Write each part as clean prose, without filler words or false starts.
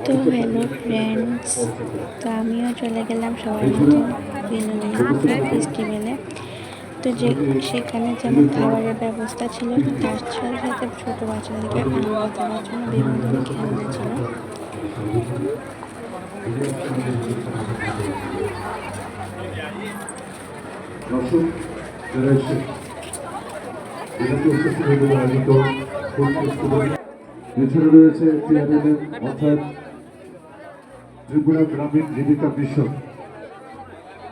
তো hello friends, তো আমিও চলে গেলাম সবার মতো বিনোদনী ফেস্টিভ্যালে। তো সেখানে যেমন খাবারের ব্যবস্থা ছিল, তার সাথে সাথে ছোটো বাচ্চাদেরকে আনন্দ দেওয়ার জন্য বিভিন্ন ধরনের খেলনা ছিল। এছাড়া রয়েছে টিআরএনএম অর্থাৎ ত্রিপুরা গ্রামীণ জীবিকা মিশন,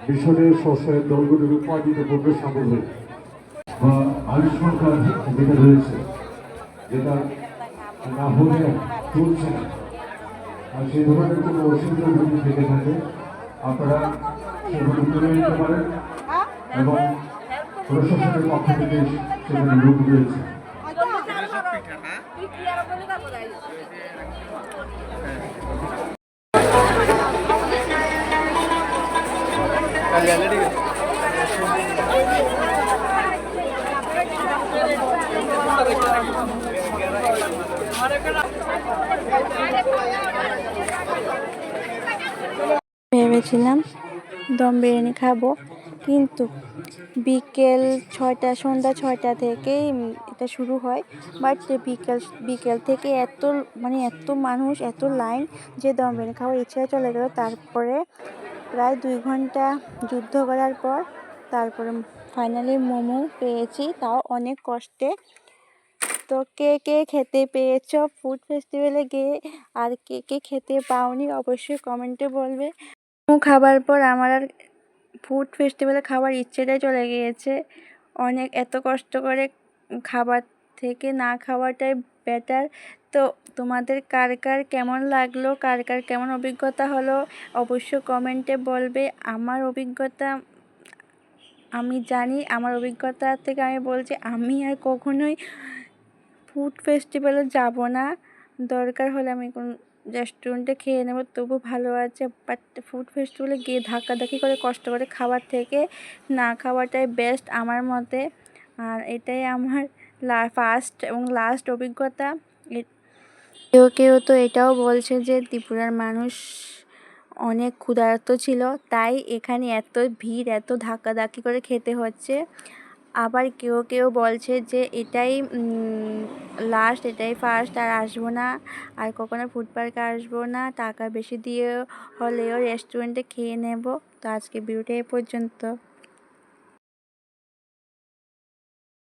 মিশনের স্বশায়ন দলগুলির উৎপাদিত পণ্য সামগ্রী বা আয়ুষ্মান কার্ড যেটা রয়েছে, যেটা না হলে চলছে না, আর সেই ধরনের কোনো অসুবিধা যদি থেকে থাকে আপনারা সেগুলো তুলে নিতে পারেন এবং প্রশাসনের পক্ষ থেকে সেখানে লোক রয়েছে। ভেবেছিলাম দম বিরিয়ানি খাবো, কিন্তু সন্ধ্যা 6টা থেকেই এটা শুরু হয়। বাট বিকেল থেকে এত মানুষ, এত লাইন, যে দম বিরিয়ানি খাওয়ার ইচ্ছা চলে গেল। তারপরে প্রায় 2 ঘন্টা যুদ্ধ করার পর তারপরে ফাইনালি মোমো পেয়েছি, তাও অনেক কষ্টে। তো কে কে খেতে পেয়েছো ফুড ফেস্টিভ্যালে গিয়ে, আর কে কে খেতে পাওনি অবশ্যই কমেন্টে বলবে। মোমো খাবার পর আমার আর ফুড ফেস্টিভ্যালে খাবার ইচ্ছেটাই চলে গিয়েছে। এত কষ্ট করে খাবার থেকে না খাওয়াটাই বেটার। তো তোমাদের কার কার কেমন লাগলো, কার কার কেমন অভিজ্ঞতা হলো অবশ্যই কমেন্টে বলবে। আমি জানি, আমার অভিজ্ঞতা থেকে আমি বলছি, আমি আর কখনোই ফুড ফেস্টিভ্যালে যাব না। দরকার হলে আমি কোন রেস্টুরেন্টে খেয়ে নেব, তবু ভালো আছে। বাট ফুড ফেস্টিভ্যালে গিয়ে ধাক্কাধাক্কি করে কষ্ট করে খাবার থেকে না খাওয়াটাই বেস্ট আমার মতে। আর এটাই আমার ফার্স্ট এবং লাস্ট অভিজ্ঞতা। কেউ কেউ তো এটাও বলছে যে ত্রিপুরার মানুষ অনেক ক্ষুধার্ত ছিল, তাই এখানে এত ভিড়, এত ধাক্কাধাক্কি করে খেতে হচ্ছে। আবার কেউ কেউ বলছে যে এটাই লাস্ট, এটাই ফার্স্ট, আর আসবো না, আর কখনো ফুড পার্কে আসবো না, টাকা বেশি দিয়ে হলেও রেস্টুরেন্টে খেয়ে নেব। তো আজকে ভিডিওটা এ পর্যন্ত।